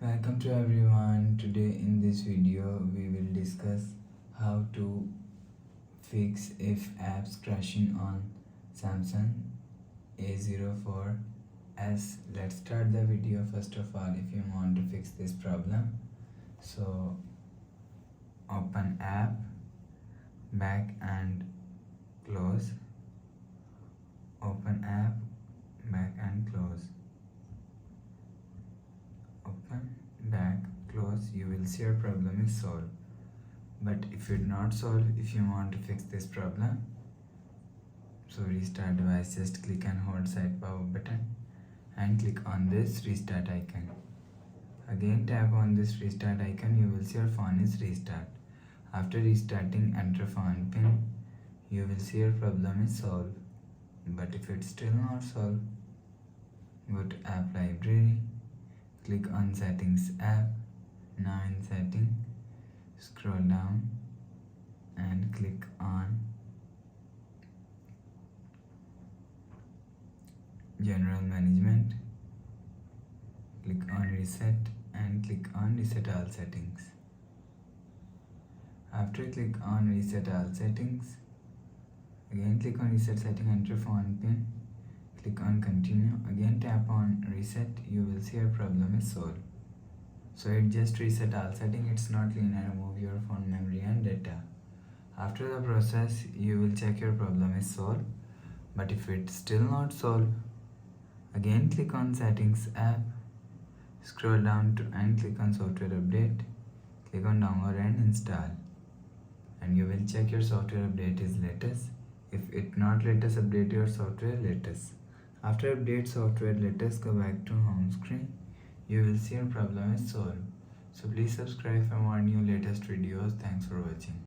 Welcome to everyone. Today in this video we will discuss how to fix if apps crashing on Samsung A04S. Let's start the video. First of all, if you want to fix this problem, so open app, back and close, open app, back and close, open, back, close. You will see your problem is solved. But if it's not solved, if you want to fix this problem, so restart device, just click and hold side power button and click on this restart icon. Again tap on this restart icon, you will see your phone is restart. After restarting, enter phone pin, you will see your problem is solved. But if it's still not solved, go to app library, click on settings app. Now in setting, scroll down and click on general management, click on reset and click on reset all settings. After click on reset all settings, again click on reset setting, enter phone pin, click on continue, again tap on reset, you will see your problem is solved. So it just reset all setting, it's not linear, remove your phone memory and data. After the process, you will check your problem is solved. But if it's still not solved, again click on settings app, scroll down to and click on software update, click on download and install, and you will check your software update is latest. If it not latest, update your software latest. After update software latest, go back to home screen, you will see your problem is solved. So please subscribe for more new latest videos. Thanks for watching.